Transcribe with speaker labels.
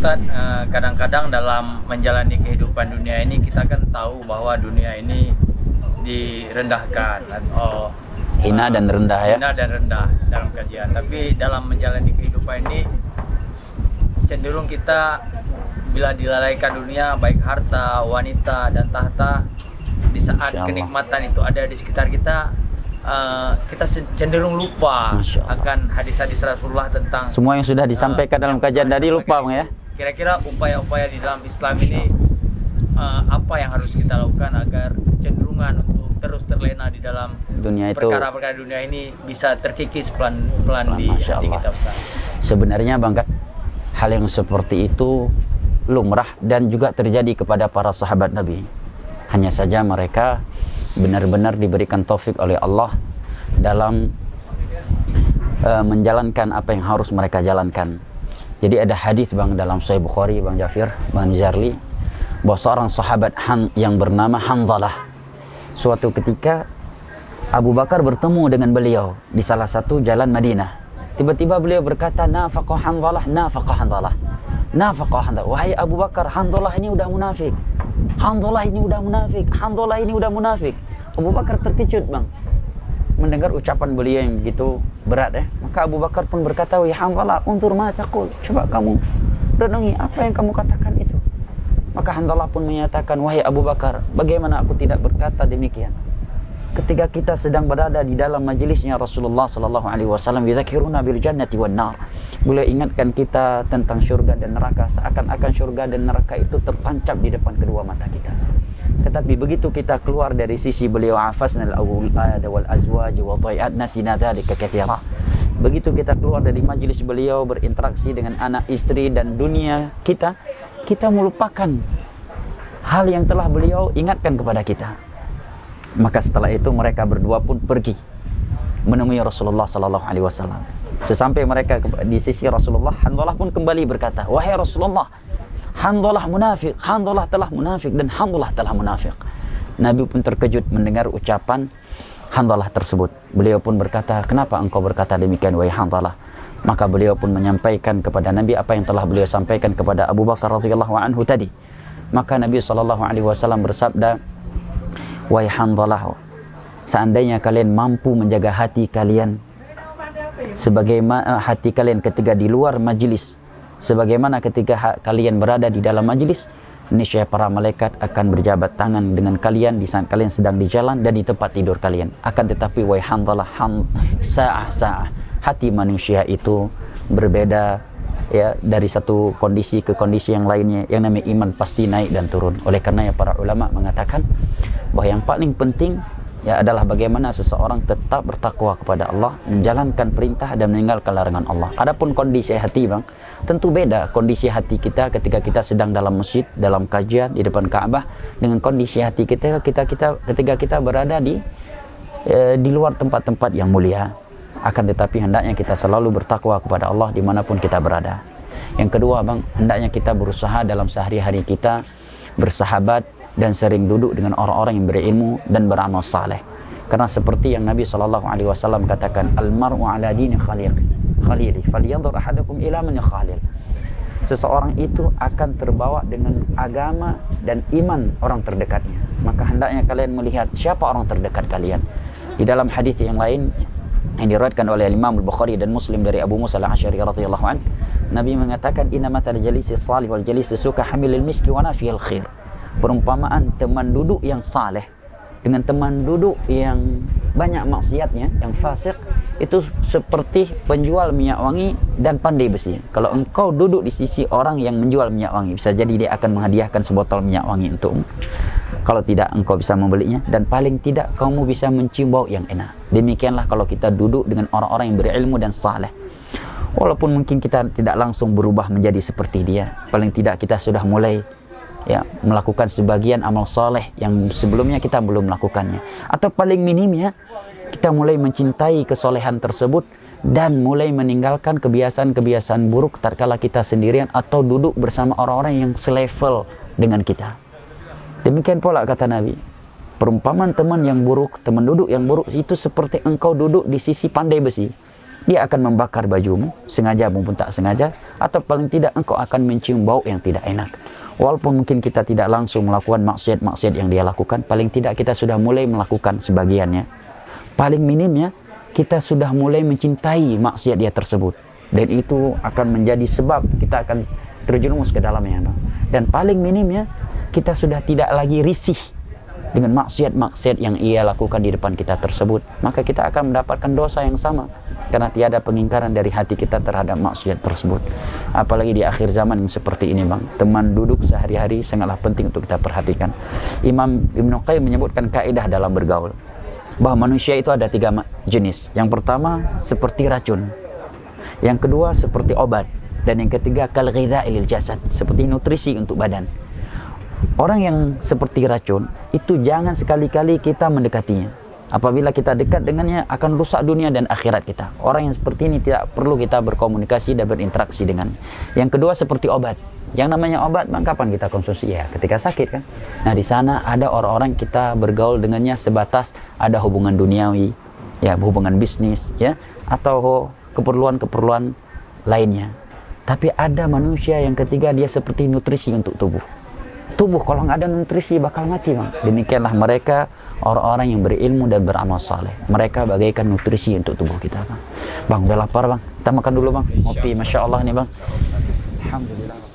Speaker 1: Ustadz, kadang-kadang dalam menjalani kehidupan dunia ini kita kan tahu bahwa dunia ini direndahkan atau
Speaker 2: hina dan rendah ya.
Speaker 1: hina dan rendah dalam kajian. Tapi dalam menjalani kehidupan ini cenderung kita bila dilalaikan dunia, baik harta, wanita dan tahta, di saat
Speaker 2: Masya Allah.
Speaker 1: kenikmatan itu ada di sekitar kita, kita cenderung lupa
Speaker 2: Masya Allah.
Speaker 1: akan hadis-hadis Rasulullah tentang
Speaker 2: Semua yang sudah disampaikan dalam kajian tadi lupa Bang ya.
Speaker 1: Kira-kira upaya-upaya di dalam Islam ini apa yang harus kita lakukan agar kecenderungan untuk terus terlena di dalam
Speaker 2: Dunia itu
Speaker 1: perkara-perkara dunia ini bisa terkikis pelan-pelan di
Speaker 2: Masya
Speaker 1: hati
Speaker 2: Allah.
Speaker 1: kita, Ustaz.
Speaker 2: Sebenarnya Bang Kat, hal yang seperti itu lumrah dan juga terjadi kepada para sahabat Nabi. Hanya saja mereka benar-benar diberikan taufik oleh Allah dalam menjalankan apa yang harus mereka jalankan. Jadi ada hadis Bang dalam Sahih Bukhari, Bang Jafir, Bang Nizarli, bahwa seorang sahabat yang bernama Hanzalah, suatu ketika Abu Bakar bertemu dengan beliau di salah satu jalan Madinah. Tiba-tiba beliau berkata, "Nafaqa Hanzalah, nafaqa Hanzalah, nafaqa Hanzalah." Wahai Abu Bakar, Hanzalah ini udah munafik. Hanzalah ini udah munafik. Hanzalah ini udah munafik. Abu Bakar terkejut Bang mendengar ucapan beliau yang begitu berat ya. Maka Abu Bakar pun berkata, "Ya Hanzalah, untur ma taqul." Coba kamu renungi apa yang kamu katakan itu. Maka Hanzalah pun menyatakan, "Wahai Abu Bakar, bagaimana aku tidak berkata demikian? Ketika kita sedang berada di dalam majelisnya Rasulullah sallallahu alaihi wasallam, yadzakiruna bil jannati wan nar." Beliau ingatkan kita tentang syurga dan neraka, seakan-akan syurga dan neraka itu tertancap di depan kedua mata kita. Tetapi begitu kita keluar dari sisi beliau, afasnal awlad wal azwaj wa dhai'atna sinadzalika katsira. Begitu kita keluar dari majelis beliau, berinteraksi dengan anak, istri dan dunia kita, kita melupakan hal yang telah beliau ingatkan kepada kita. Maka setelah itu mereka berdua pun pergi menemui Rasulullah sallallahu alaihi wasallam. Sesampai mereka di sisi Rasulullah, Hanzalah pun kembali berkata, "Wahai Rasulullah, Hanzalah munafik, Hanzalah telah munafik dan Hanzalah telah munafik." Nabi pun terkejut mendengar ucapan Hanzalah tersebut. Beliau pun berkata, "Kenapa engkau berkata demikian wahai Hanzalah?" Maka beliau pun menyampaikan kepada Nabi apa yang telah beliau sampaikan kepada Abu Bakar radhiyallahu anhu tadi. Maka Nabi sallallahu alaihi wasallam bersabda, "Wahai Hanzalah, seandainya kalian mampu menjaga hati kalian sebagaimana hati kalian ketika di luar majlis, sebagaimana ketika kalian berada di dalam majlis, niscaya para malaikat akan berjabat tangan dengan kalian di saat kalian sedang di jalan dan di tempat tidur kalian. Akan tetapi wahai Hanzalah, sa'ah hati manusia itu berbeda ya, dari satu kondisi ke kondisi yang lainnya. Yang namanya iman pasti naik dan turun. Oleh karenanya para ulama mengatakan bahwa yang paling penting ya adalah bagaimana seseorang tetap bertakwa kepada Allah, menjalankan perintah dan meninggalkan larangan Allah. Adapun kondisi hati Bang, tentu beda kondisi hati kita ketika kita sedang dalam masjid, dalam kajian di depan Ka'bah, dengan kondisi hati kita ketika kita berada di luar tempat-tempat yang mulia. Akan tetapi hendaknya kita selalu bertakwa kepada Allah dimanapun kita berada. Yang kedua Bang, hendaknya kita berusaha dalam sehari-hari kita bersahabat dan sering duduk dengan orang-orang yang berilmu dan beramal saleh. Karena seperti yang Nabi SAW katakan, "Al-mar'u ala dini khalili, falyanzur ahadukum ila man khalil." Seseorang itu akan terbawa dengan agama dan iman orang terdekatnya. Maka hendaknya kalian melihat siapa orang terdekat kalian. Di dalam hadis yang lain yang diriwayatkan oleh Imam Al-Bukhari dan Muslim dari Abu Musa Al-Asy'ari radhiyallahu anhu, Nabi mengatakan, "Inna matal jalisi salih wal jalisi suka hamilil miski wa nafiyil khair." Perumpamaan teman duduk yang saleh dengan teman duduk yang banyak maksiatnya, yang fasik, itu seperti penjual minyak wangi dan pandai besi. Kalau engkau duduk di sisi orang yang menjual minyak wangi, bisa jadi dia akan menghadiahkan sebotol minyak wangi untukmu. Kalau tidak, engkau bisa membelinya, dan paling tidak kamu bisa mencium bau yang enak. Demikianlah kalau kita duduk dengan orang-orang yang berilmu dan saleh. Walaupun mungkin kita tidak langsung berubah menjadi seperti dia, paling tidak kita sudah mulai ya melakukan sebagian amal soleh yang sebelumnya kita belum melakukannya, atau paling minimnya kita mulai mencintai kesolehan tersebut dan mulai meninggalkan kebiasaan-kebiasaan buruk tatkala kita sendirian atau duduk bersama orang-orang yang selevel dengan kita. Demikian pula kata Nabi, perumpamaan teman yang buruk, teman duduk yang buruk itu seperti engkau duduk di sisi pandai besi. Dia akan membakar bajumu, sengaja maupun tak sengaja, atau paling tidak engkau akan mencium bau yang tidak enak. Walaupun mungkin kita tidak langsung melakukan maksiat-maksiat yang dia lakukan, paling tidak kita sudah mulai melakukan sebagiannya. Paling minimnya, kita sudah mulai mencintai maksiat dia tersebut. Dan itu akan menjadi sebab kita akan terjerumus ke dalamnya, Bang. Dan paling minimnya, kita sudah tidak lagi risih dengan maksiat-maksiat yang ia lakukan di depan kita tersebut, maka kita akan mendapatkan dosa yang sama karena tiada pengingkaran dari hati kita terhadap maksiat tersebut. Apalagi di akhir zaman yang seperti ini, Bang, teman duduk sehari-hari sangatlah penting untuk kita perhatikan. Imam Ibnu Qayyim menyebutkan kaidah dalam bergaul bahwa manusia itu ada 3 jenis. Yang pertama seperti racun, yang kedua seperti obat, dan yang ketiga kal ghidha'i lil jasad, seperti nutrisi untuk badan. Orang yang seperti racun itu jangan sekali-kali kita mendekatinya. Apabila kita dekat dengannya akan rusak dunia dan akhirat kita. Orang yang seperti ini tidak perlu kita berkomunikasi dan berinteraksi dengan. Yang kedua seperti obat. Yang namanya obat, Bang, kapan kita konsumsi? Ya ketika sakit, kan. Nah, di sana ada orang-orang kita bergaul dengannya sebatas ada hubungan duniawi, ya, hubungan bisnis, ya, atau keperluan-keperluan lainnya. Tapi ada manusia yang ketiga, dia seperti nutrisi untuk tubuh. Tubuh kalau nggak ada nutrisi bakal mati, Bang. Demikianlah mereka orang-orang yang berilmu dan beramal saleh. Mereka bagaikan nutrisi untuk tubuh kita, Bang. Bang, udah lapar, Bang. Kita makan dulu, Bang. Ngopi, Masya Allah nih, Bang. Alhamdulillah.